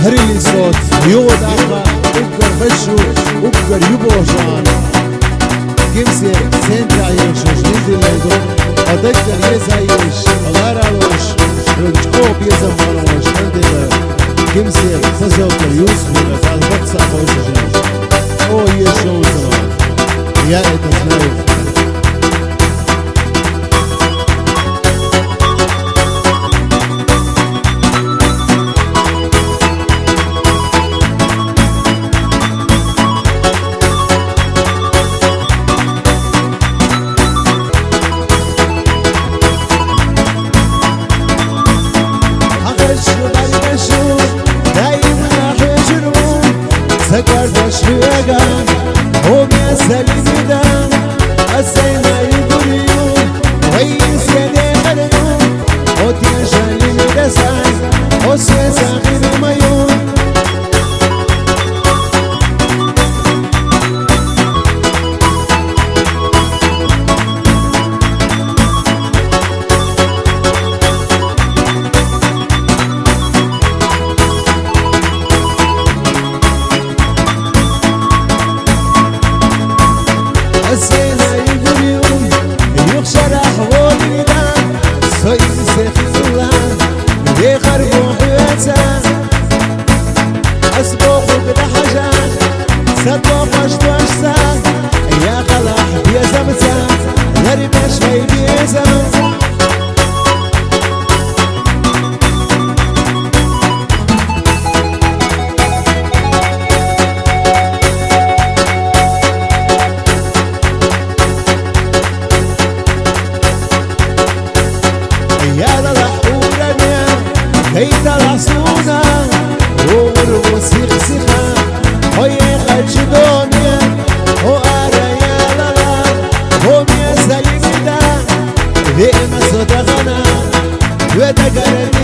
هريلي صوت يود عقا اقدر بشو اقدر يبوشان kimse sen traješoš niti ledo odekler je zaješ alararoš rčkop je zamaloš nedele kimse sazokler yusfuna dalbaksa božeš o je šouzama ja это знаю سكرت شويقان هم يسلمدان السيما يدريون ويس يدي خلنون وتيشان لمدسان وسيسا غير ميون السينا يقولون يخشر أحوالنا سيسخ الله يخربوا حياتا أسبوق بدا حاجات ستوقش توشتا يا خلاح بيزمتا غريبش في بيزم يا للحورة كيد العصونة والوسيخ سخا هاي خلش دنيا وآرا يا للا هم يسالي كدا ذي ما صدقنا وتقرني